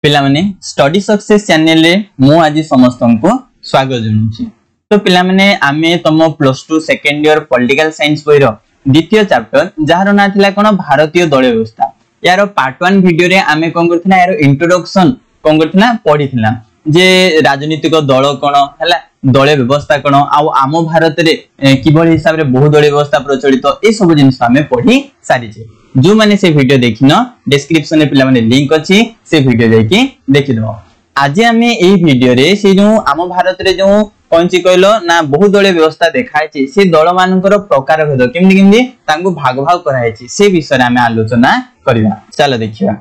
पिला माने study success channel रे मु आज समस्त को स्वागत जनाऊँ। तो पिला माने आमे तम +2 सेकेंड ईयर पॉलिटिकल साइंस बहिर द्वितीय चैप्टर जार ना थिला कोन भारतीय दल व्यवस्था यार पार्ट 1 वीडियो रे आमे कोन करथिना यार इंट्रोडक्शन कोन करथिना पढिथिला जे राजनीतिक दल कोन हला दल व्यवस्था कोन आ आम भारत रे किबळ हिसाब रे बहुदलीय व्यवस्था प्रचलित ए सब जिंस आमे पढी सारी छे। जो माने से वीडियो देखिन डिस्क्रिप्शन में पिला माने लिंक अछि से वीडियो जाकी देखि दो। आज हमें ए वीडियो रे से जो आम भारत रे जो कोनची कहलो ना बहुदलीय व्यवस्था देखाय छि से दल मानकर प्रकार भेद केमि केमि तांगु भाग भाग कराय छि से विषय रे हमें आलोचना करिवा। चलो देखिबा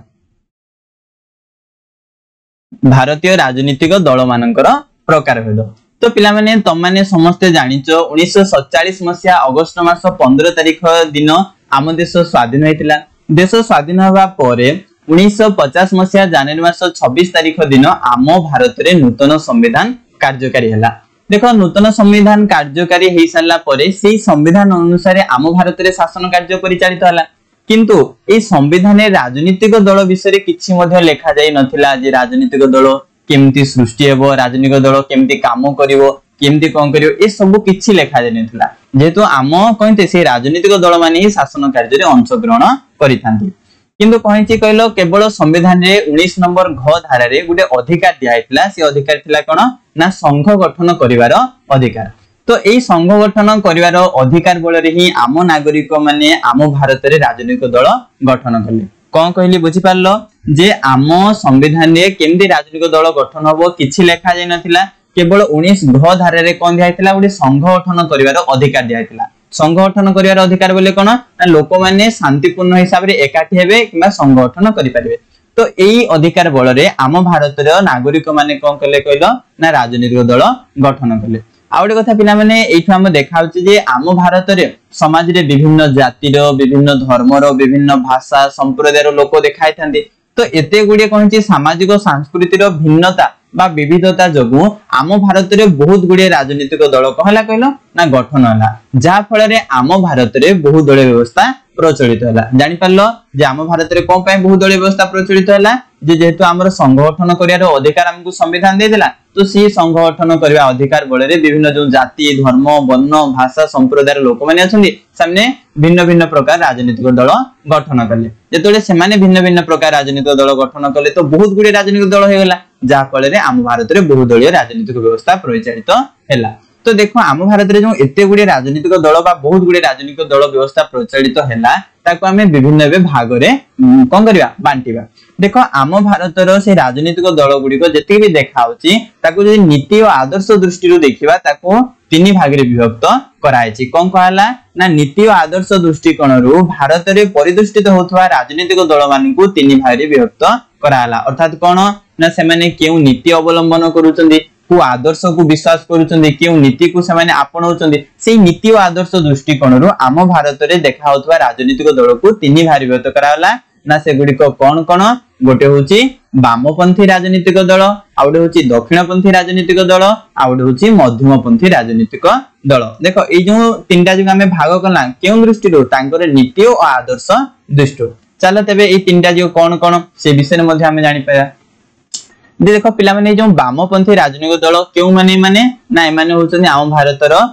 भारतीय राजनीतिक दल मानकर प्रकार भेद। तो पिला माने तम माने समस्त जानिचो 1947 मसिया अगस्त मास 15 तारिख दिन आम देश स्वाधीन होइतिला। देश स्वाधीन होबा परे 1950 मसिया जनवरी मास 26 तारिख दिन आम भारत रे नूतन संविधान कार्यकारी हला। देखो नूतन संविधान कार्यकारी हेइ सारला परे सेही संविधान अनुसार आम भारत रे शासन कार्य परिचालित हला। किंतु ए संविधान रे राजनीतिक दल विषय किछि मध्ये लेखा जाई नथिला जे राजनीतिक दल केमती सृष्टि हेबो, राजनीतिक दल केमती काम करिवो, केमती कोन करिवो ए सब किछि लेखा जाय नथिला। जेहेतु आम कहते से राजनीतिक दल माने ही शासन कार्य रे अंशग्रहण करिथांती। किंतु कहिछि कहलो केवल संविधान रे 19 नंबर घ धारा रे गुटे अधिकार दिया हैतला। से अधिकार थिला कोन ना संघ गठन करिवार अधिकार। तो एई संघ गठन करिवार अधिकार बल रे ही आम नागरिक माने आम भारत रे राजनीतिक दल गठन कले। कोन कहली बुझि पारलो जे आम संविधान रे केमती राजनीतिक दल गठन होबो किछि लेखा जाय नथिला। केवल 19 घ धारा रे कोन दिया हैतला गुटे संघ गठन करिवार अधिकार दिया हैतला। संघ गठन करिवार अधिकार बोले कोन ना लोक माने शांतिपूर्ण हिसाब रे एकाठी हेबे किबा संघ गठन करि परिबे। तो एई अधिकार बल रे आम भारत रे नागरिक माने कोन कले कहलो ना राजनीतिक दल गठन कले। आ गोटे कथा पिला माने एठु हम देखाउछि जे आम भारत रे समाज रे विभिन्न जाति रो, विभिन्न धर्म रो, विभिन्न भाषा संप्रदाय रो लोक देखाय थांती। तो एते गुडी कोनछि सामाजिक संस्कृति रो भिन्नता बा विविधता जगु आम भारत रे बहुत गुडी राजनीतिक दल कहला कहलो ना गठन हला। जा फल रे आम भारत रे बहुदलीय व्यवस्था प्रचलित हला। जानि पारलो जे आम भारत रे कोन पय बहुदलीय व्यवस्था प्रचलित हला जे जेहेतु हमर संघ गठन करियार अधिकार हमकु संविधान दे देला। तो सी संघ गठन करिया अधिकार बल रे विभिन्न जो जाति धर्म वर्ण भाषा संप्रदाय लोक माने अछंदी सामने भिन्न भिन्न प्रकार राजनीतिक दल गठन करले। जेतोले से माने भिन्न भिन्न प्रकार राजनीतिक दल गठन करले तो बहुत गुडी राजनीतिक दल हे गेला। जा फल रे आम भारत रे बहुदलीय राजनीतिक व्यवस्था प्रचलित हैला। तो देखो आम भारत रे जो एते गुडी राजनीतिक दल बा बहुत गुडी राजनीतिक दल व्यवस्था प्रचलित हैला ताको हमें विभिन्न बे भाग रे कोन करिवा बांटीबा। देखो आम भारत रो से राजनीतिक दल गुडी को जति भी देखाउची ताको जे नीति और आदर्श दृष्टि रो देखिबा ताको तीन भाग रे विभक्त करायछि। कोन कहला ना नीति और आदर्श दृष्टिकोण रो भारत रे परिदृष्टित होथवा राजनीतिक दल मान को तीन भाग रे विभक्त कराला। अर्थात कोन ना से माने केउ नीति अवलंबन करूचंदी, को आदर्श को विश्वास करूचंदी, केउ नीति को से माने आपणाउचंदी। सेही नीति और आदर्श दृष्टिकोण रो आम भारत रे देखा होथवा राजनीतिक दल को तीन भाग रे विभक्त कराला। ना से गुडी को कोन कोन गोटे होची वामपंथी राजनीतिक दल, आ गोटे होची दक्षिणपंथी राजनीतिक दल, आ गोटे होची मध्यमपंथी राजनीतिक दल। देखो ए जो तीनटा जो हमें भाग कला केउ दृष्टि रो तांकर नीति और आदर्श दृष्टि। चलो तबे ए तीनटा जो कोन कोन से विषय मध्ये हमें जानि पाया। देखो पिला माने जो वामपंथी राजनीतिक दल केउ माने ना ए माने होचनी आम भारत रो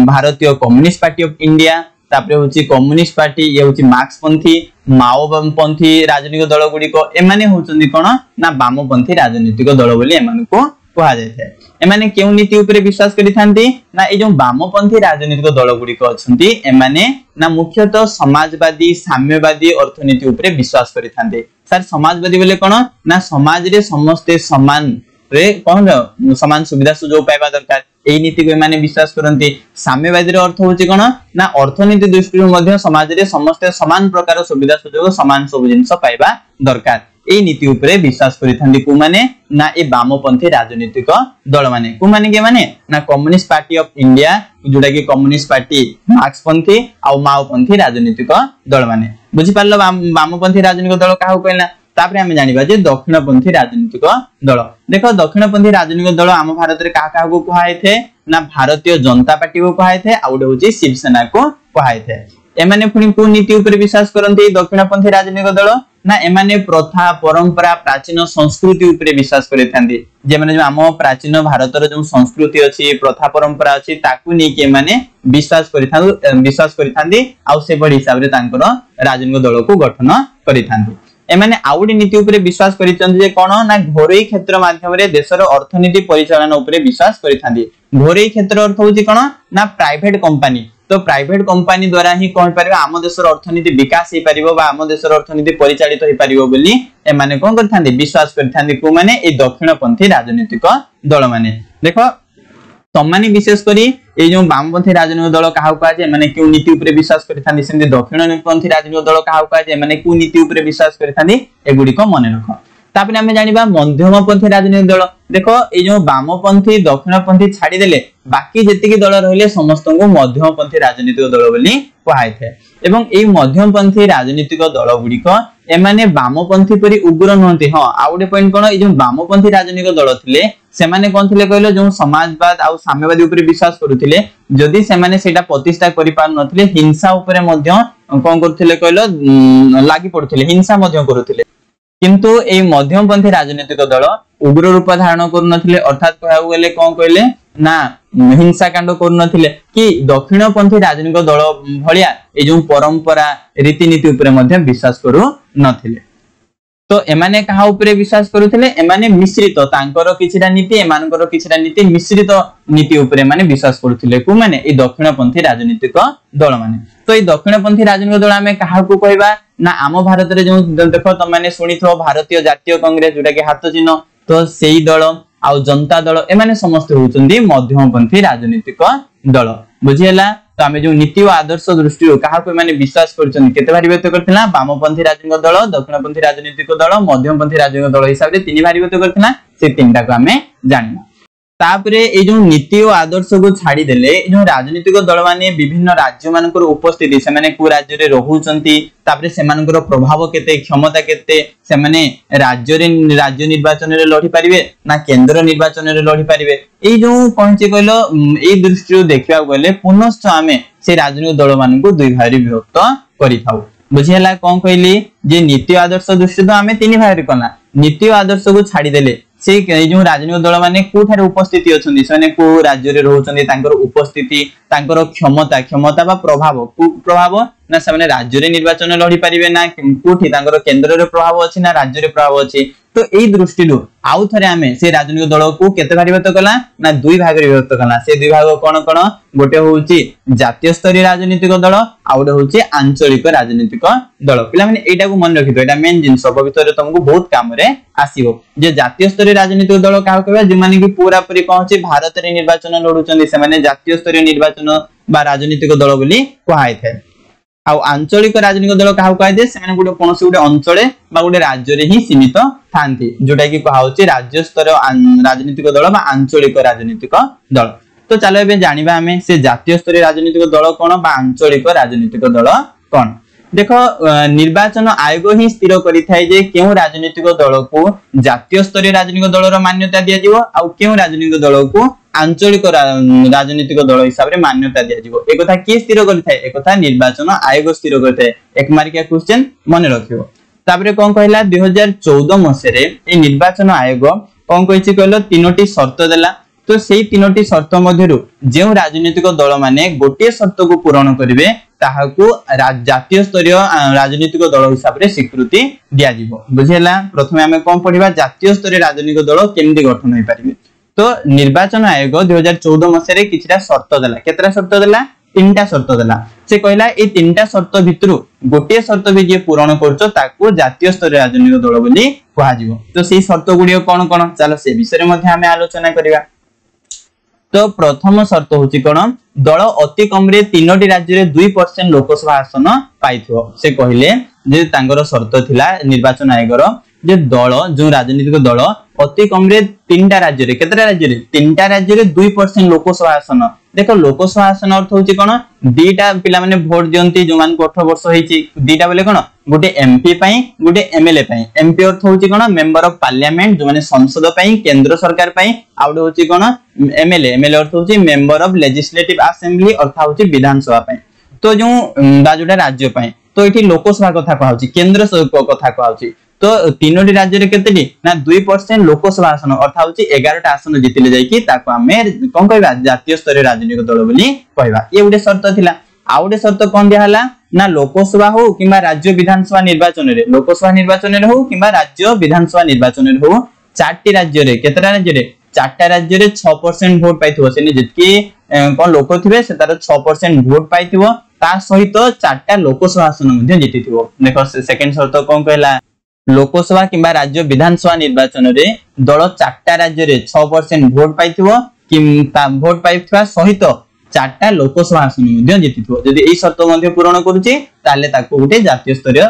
भारतीय कम्युनिस्ट पार्टी ऑफ इंडिया, तापरे होची कम्युनिस्ट पार्टी, ये होची मार्क्सपंथी माओवादी राजनीतिक दल गुडी को ए माने होचंदी कोन ना वामपंथी राजनीतिक दल बोली ए माने को कहा जाय छै। ए माने केउ नीति ऊपर विश्वास करिथांती ना ए जो वामपंथी राजनीतिक दल गुडी को अछंती ए माने ना मुख्यतः समाजवादी साम्यवादी अर्थनीति ऊपर विश्वास करिथांती। सर समाजवादी बोले कोन ना समाज रे समस्त समान रे कोन समान सुविधा सुजोग पाइबा दरकार एई नीति को माने विश्वास करंती। साम्यवादी रो अर्थ होची कोन ना अर्थनीति दृष्टि मध्ये समाज रे समस्त समान प्रकार सुविधा सुजोग समान सब जिंस पाइबा दरकार एई नीति ऊपर विश्वास करिथांती। को माने ना ए वामपंथी राजनीतिक दल माने को माने के माने ना कम्युनिस्ट पार्टी ऑफ इंडिया जोडा कि कम्युनिस्ट पार्टी मार्क्सपंथी आ माओपंथी राजनीतिक दल माने। बुझि पारलो वामपंथी राजनीतिक दल काहू कहला। तापरे हमें जानिबा जे दक्षिणपंथी राजनीतिक दल। देखो दक्षिणपंथी राजनीतिक दल आम भारत रे का को कहाय थे ना भारतीय जनता पार्टी को कहाय थे, आ उडे होची शिवसेना को कहाय थे। एमाने पुनी को नीति ऊपर विश्वास करंती दक्षिणपंथी राजनीतिक दल ना एमाने प्रथा परंपरा प्राचीन संस्कृति उपरे विश्वास करिथांदी जे माने जो आम प्राचीन भारतर जो संस्कृति अछि प्रथा परंपरा अछि ताकू नै के माने विश्वास करिथांदी आ से बड हिसाब रे तांकर राजनीतिक दल को गठन करिथांदी एमाने आउडी नीति उपरे विश्वास करिथांदी जे कोन ना घोरई क्षेत्र माध्यम रे देशर अर्थनीति परिचालन उपरे विश्वास करिथांदी घोरई क्षेत्र अर्थ होची कोन ना प्राइवेट कंपनी तो प्राइवेट कंपनी द्वारा ही कहि परिबा आम देशर अर्थनीति विकास हे परिबो बा आम देशर अर्थनीति परिचालित हे परिबो बोली एमाने कोन करथांदी विश्वास करथांदी को माने ए दक्षिणपंथी राजनीतिक दल माने देखो तमानी विशेष करी ए जो वामपंथी राजनीतिक दल काहा कहा जे माने क्यों नीति उपरे विश्वास करथांदी सेंदी दक्षिणपंथी राजनीतिक दल काहा कहा जे माने क्यों नीति उपरे विश्वास करथांदी एगुडी को मने रखो तापने हमें जानिबा मध्यमपंथी राजनीतिक दल देखो ए जो वामपंथी दक्षिणपंथी छाडी देले बाकी जेतिकी दल रहिले समस्त को मध्यमपंथी राजनीतिक दल बोली कहाय थे एवं ए मध्यमपंथी राजनीतिक दल गुडी को एमाने वामपंथी परि उग्र नहंती हां आउडे पॉइंट कोन ए जो वामपंथी राजनीतिक दल थिले सेमाने कोन थिले कहलो जो समाजवाद आ साम्यवादी ऊपर विश्वास करूथिले जदि सेमाने सेटा प्रतिष्ठा करि पार नथिले हिंसा ऊपर मध्य कोन करथिले कहलो लागि पडथिले हिंसा मध्य करूथिले किंतु ए मध्यमपंथी राजनीतिक दल उग्र रूप धारण करू नथिले अर्थात कहउ गेले कोन कहले ना हिंसा कांड करू नथिले कि दक्षिणपंथी राजनीतिक दल भलिया ए जो परंपरा रीतिनीति ऊपर मध्य विश्वास करू नथिले तो एमाने कहा ऊपर विश्वास करूथिले एमाने मिश्रित तांकर किछिरा नीति एमानकर किछिरा नीति मिश्रित नीति ऊपर माने विश्वास करूथिले को माने ए दक्षिणपंथी राजनीतिक दल माने तो ए दक्षिणपंथी राजनीतिक दल हमें कहा को कहबा ना आम भारत रे जो देखो त माने सुनिथो भारतीय जातीय कांग्रेस जोटा के हाथ चिन्ह तो सेही दल आ जनता दल एमाने समस्त होचंदी मध्यमपंथी राजनीतिक दल बुझियला तो आमे जो नीति और आदर्श दृष्टि कहा को माने विश्वास करछन केते भारी व्यक्त करथिला वामपंथी राजनीतिक दल दक्षिणपंथी राजनीतिक दल मध्यमपंथी राजनीतिक दल हिसाब रे तीन भारी व्यक्त करथिला से तीनटा को आमे जानिना तापरे ए जो नीति और आदर्श को छाडी देले जो राजनीतिक दल माने विभिन्न राज्य मानकर उपस्थिति से माने को राज्य रे रहउचंती तापरे से मानकर प्रभाव केते क्षमता केते से माने राज्य निर्वाचन रे लढी परिबे ना केंद्र निर्वाचन रे लढी परिबे ए जो कोनचे कहलो ए दृष्टि देखिया गले पुनश्च आमे से राजनीतिक दल मान को दुई भाग रे विभक्त करिथाउ बुझियला कोन कहली जे नीति आदर्श दृष्टि तो आमे तीन भाग रे कला नीति आदर्श को छाडी देले से जो राजनीतिक दल माने कोठारे उपस्थिति अछंदी सेने को राज्य रे रहउचंदी तांकर उपस्थिति तांकर क्षमता बा प्रभाव ना से राज्य रे निर्वाचन लढी परिबे ना कोठी तांकर केंद्र रे प्रभाव अछि ना राज्य रे प्रभाव अछि तो एई दृष्टि लो आउ थरे आमे से राजनीतिक दल को केते भाग विभक्त कला ना दुई भाग रे विभक्त कला से दुई भाग कोन कोन गोटे होउची जातीय स्तरीय राजनीतिक दल आउडे होउची आंचलिक राजनीतिक दल पिला माने एटा को मन रखितो एटा मेन जिंस सब भितर तुमको बहुत काम रे आसीबो जे जातीय स्तरीय राजनीतिक दल काह कहबा जे माने कि पूरा पूरी कहछि भारत रे निर्वाचन लडुचंदी से माने जातीय स्तरीय निर्वाचन बा राजनीतिक दल बोली कहाय थे आ आंचलिक राजनीतिक दल काह कहै दे से माने गुटे कोनोसी गुटे अंचले बा गुटे राज्य रे ही सीमित थांती जोटा कि कहा होछि राज्य स्तर राजनीतिक दल बा आंचलिक राजनीतिक दल तो चलो एबे जानिबा हमें से जातीय स्तरीय राजनीतिक दल कोन बा आंचलिक राजनीतिक दल कोन देखो निर्वाचन आयोग ही स्थिर करि थाए जे केउ राजनीतिक दल को जातीय स्तरीय राजनीतिक दल रो मान्यता दिया जिवो आ केउ राजनीतिक दल को आंचलिक राजनीतिक दल हिसाब रे मान्यता दिया जिवो ए कथा के स्थिर करि थाए ए कथा निर्वाचन आयोग स्थिर करि थाए एक मार्किया क्वेश्चन मन रखियो तापरे कोन कहला 2014 मसे रे ए निर्वाचन आयोग कोन कहिछि कहलो तीनोटी शर्त देला तो सेही तीनोटी शर्त मध्यरु जे राजनीतिक दल माने गोटे शर्त को पूर्ण करिवे ताहाकू जातीय स्तरीय राजनीतिक दल हिसाब रे स्वीकृति दिया जिवो बुझियला प्रथमे हमें कोन पढिबा जातीय स्तरीय राजनीतिक दल केमि गठन होई परिबे तो निर्वाचन आयोग 2014 मसे रे किछरा शर्त देला केतरा शर्त देला तीनटा शर्त देला से कहला ए तीनटा शर्त भितरु गोटे शर्त भी जे पूर्ण करछो ताकू जातीय स्तरीय राजनीतिक दल बोली कहा जिवो तो सेही शर्त गुडियो कोन कोन चलो से विषय मध्ये हमें आलोचना करिबा तो प्रथम शर्त होची कोन दल अति कम रे तीनोटी राज्य रे 2% लोकसभा आसन पाइथो से कहिले जे तांगर शर्त थिला निर्वाचन आयोगर जे दल जो राजनीतिक दल अति कम रे तीनटा राज्य रे केतरा राज्य रे तीनटा राज्य रे 2% लोकसभा आसन देखो लोकसभा आसन अर्थ होची कोन दीटा पिला माने वोट दियंती जो मान को 18 वर्ष होईची दीटा बोले कोन गोटे एमपी पई गोटे एमएलए पई एमपी अर्थ होची कोन मेंबर ऑफ पार्लियामेंट जो माने संसद पई केंद्र सरकार पई आउडे होची कोन एमएलए अर्थ होची मेंबर ऑफ लेजिस्लेटिव असेंबली अर्थ होची विधानसभा पई तो जो बाजुटा राज्य पई तो तो ये लोकसभा कथा कहउची केंद्र कथा कहउची तो तीनोटी राज्य रे केतेटी ना 2% लोकसभा आसन अर्थात होची 11टा आसन जितिले जाई कि ताको हमें कोन कहबा जातीय स्तरीय राजनीतिक दल बोली कहबा ये उडे शर्त थिला आ उडे शर्त कोन दिया हला ना लोकसभा हो किबा राज्य विधानसभा निर्वाचन रे लोकसभा निर्वाचन रे हो किबा राज्य विधानसभा निर्वाचन रे हो चारटी राज्य रे केतरा राज्य रे चारटा राज्य रे 6% वोट पाइथिबो सेनी जितकी कोन लोक थिबे से तार 6% वोट पाइथिबो ता सहित चारटा लोकसभा आसन मध्ये जितिथिबो देखो सेकंड शर्त कोन कहला लोकसभा किबा राज्य विधानसभा निर्वाचन रे दल चारटा राज्य रे 6% वोट पाइथिबो किबा वोट पाइथिबा सहित चारटा लोकसभा आसन मध्ये जितिथिबो जदि एई शर्त मध्ये पूर्ण करूची ताले ताको गुटे जातीय स्तरीय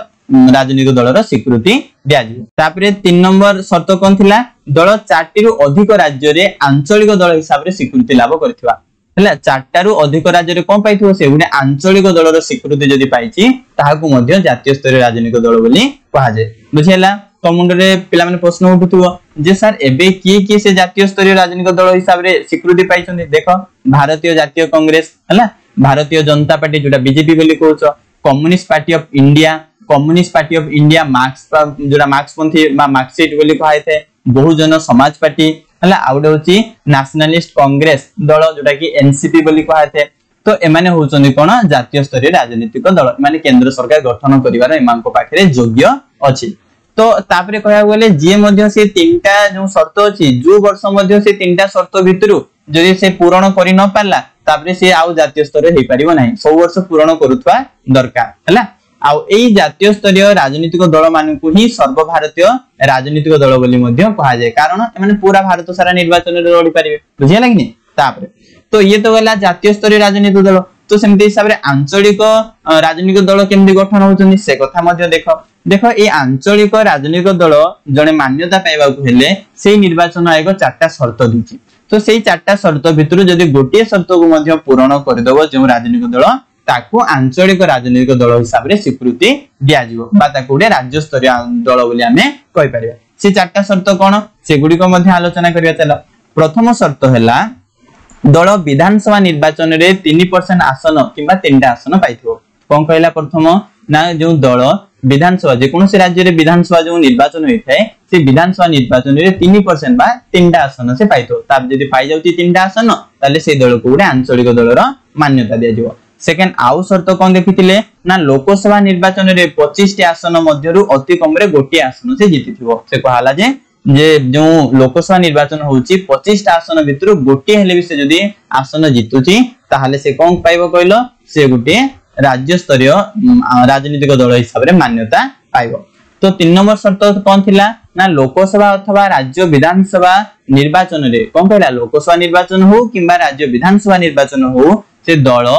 राजनीतिक दलर स्वीकृति दिया जिवो तापरे 3 नंबर शर्त कोन थिला दल 4टी रु अधिक राज्य रे आंचलिक दल हिसाब रे स्वीकृति लाभ करथिबा हला 4टा रु अधिक राज्य रे कोन पाइथिबो से गुटे आंचलिक दलर स्वीकृति जदि पाइची ताहाकू मध्ये जातीय स्तरीय राजनीतिक दल बोली कहा जाय बुझियला कमुंडरे पिला माने प्रश्न उठुथुबो जे सर एबे की से जातीय स्तरीय राजनीतिक दल हिसाब रे स्वीकृति पाइछन्ती देखो भारतीय जातीय कांग्रेस हला भारतीय जनता पार्टी जोटा बीजेपी बोली कहउछ communist party of India Marx जोटा मार्क्सपंथी बा मार्क्सिस्ट बोली कहै थे बहुजन समाज पार्टी हला आउडे होची नेशनलिस्ट कांग्रेस दल जोटा कि एनसीपी बोली कहै थे तो एमाने होचंदी कोन जातीय स्तरीय राजनीतिक दल माने केंद्र सरकार गठन करिवार एमानको पाखरे योग्य अछि तो तापरे कहया गेले जे मध्ये से तीनटा जो शर्त अछि जो वर्ष मध्ये से तीनटा शर्त भितरु जदि से पूर्ण करि न पाला तापरे से आउ जातीय स्तरीय हे परिबो नाही 100 वर्ष पूर्ण करूथवा दरकार हला आउ एई जातीय स्तरीय राजनीतिक दल मानकु ही सर्वभारतीय राजनीतिक दल बोली मध्ये कहा जाय कारण एमाने पूरा भारत सारा निर्वाचन रे लड़ी परिबे बुझिया लागनी तापरे तो ये तो गला जातीय स्तरीय राजनीतिक दल तो सेमते हिसाब रे आंचलिक राजनीतिक दल केमदि गठन होचनी से कथा मध्ये देखो ए आंचलिक राजनीतिक दल जने मान्यता पाइबाकू हेले सेही निर्वाचन आयोग 4टा शर्त दिछि तो सेही 4टा शर्त भितरु जदि गोटे शर्त को मध्ये पूर्ण करदेबो जे राजनीतिक दल ताकू आंचलिक राजनीतिक दल हिसाब रे स्वीकृति दिया जिवो बा ताकू राज्य स्तरीय दल बोली हमें कहि परिबा से 4टा शर्त कोन से गुडी को मध्ये आलोचना करिया चला प्रथम शर्त हैला दल विधानसभा निर्वाचन रे 3% आसन किबा 3टा आसन पाइथिबो कोन कहला प्रथम ना जो दल विधानसभा जे कोनोसी राज्य रे विधानसभा जो निर्वाचन होई थाए से विधानसभा निर्वाचन रे 3% बा 3टा आसन से पाइतो ताब जदि पाइ जाउती 3टा आसन ताले से दल को गुडे आंचलिक दलर मान्यता दिया जिवो सेकंड आउ शर्त कोन देखिथिले ना लोकसभा निर्वाचन रे 25 टी आसन मध्यरु अति कम रे गोटे आसन से जीतिथिबो से कहला जे जो लोकसभा निर्वाचन होउची 25 टा आसन भितरु गोटे हेले भी से जदि आसन जीतुची ताहाले से कोन पाइबो कहलो से गुटे राज्य स्तरीय राजनीतिक दल हिसाब रे मान्यता पाइबो तो 3 नंबर शर्त कोन थिला ना लोकसभा अथवा राज्य विधानसभा निर्वाचन रे कोन कहला लोकसभा निर्वाचन हो किबा राज्य विधानसभा निर्वाचन हो से दल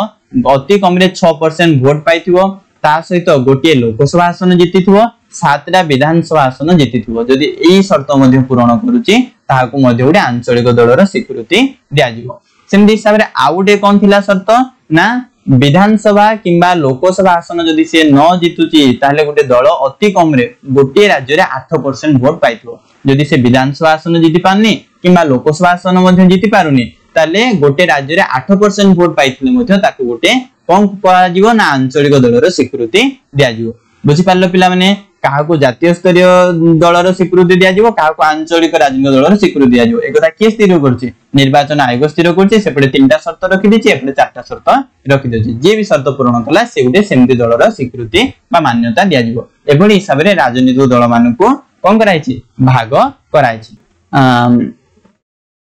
अति कम रे 6% वोट पाइथिबो ता सहित गोटे लोकसभा आसन जीतिथिबो 7टा विधानसभा आसन जीतिथिबो जदि एई शर्त मध्ये पूर्ण करूची ताहाकू मध्ये उडे आंचलिक दलर स्वीकृति दिया जिवो सेमि हिसाब रे आउडे कोन थिला शर्त ना विधानसभा किंबा लोकसभा आसन जदि से न जीतुची ताले गोटे दल अति कम रे गोटे राज्य रे 8% वोट पाइथिबो जदि से विधानसभा आसन जीति पारनी किंबा लोकसभा आसन मध्ये जीति पारुनी ताले गोटे राज्य रे 8% वोट पाइथिले मध्ये ताको गोटे कोन करा जीवो ना आंचलिक दलर स्वीकृति दिया जिवो बुझी पारलो पिला माने काहाको जातीय स्तरीय दलर स्वीकृति दिया जिवो काहाको आंचलिक राजनीतिक दलर स्वीकृति दिया जिवो एकटा के स्थिर करछि निर्वाचन आयोग स्थिर करछि सेपटे 3टा शर्त रखि दिछि एपटे 4टा शर्त रखि दिछि जे भी शर्त पूर्ण कला से उडे सेमति दलर स्वीकृति बा मान्यता दिया जिवो एभଳି हिसाब रे राजनीतिक दल मानकु कोन कराइछि भाग कराइछि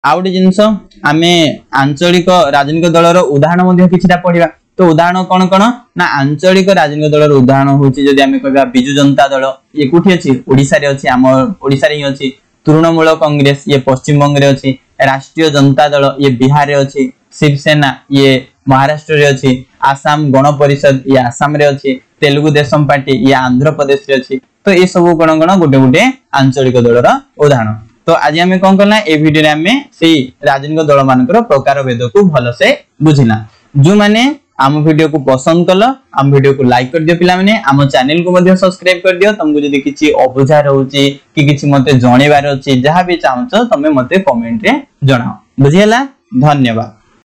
आउडे जिंस आमे आंचलिक राजनीतिक दलर उदाहरण मध्ये किछटा पढिबा तो उदाहरण कोन कोन ना आंचलिक राजनीतिक दलर उदाहरण होछि जदि आमे कहबा बिजु जनता दल ये कोठी अछि ओडिसा रे अछि हम ओडिसा रे ही अछि तृणमूल कांग्रेस ये पश्चिम बंग रे अछि राष्ट्रीय जनता दल ये बिहार रे अछि शिवसेना ये महाराष्ट्र रे अछि आसाम गण परिषद ये आसाम रे अछि तेलुगु देशम पार्टी ये आंध्र प्रदेश रे अछि तो ए सब कोन कोन गोटे गोटे आंचलिक दलर उदाहरण तो आज हमें कोन करला ए वीडियो रे हमें सेही राजनीतिक दल मानकर प्रकार भेद को भलो से बुझिना जो माने आम वीडियो को पसंद कलो आम वीडियो को लाइक कर दियो पिला माने आम चैनल को मध्ये सब्सक्राइब कर दियो तुमको जदी किछि अबुझा रहउची कि किछि मते जणेबार अछि जहा भी चाहछो तमे मते कमेंट रे जणाओ बुझियला धन्यवाद।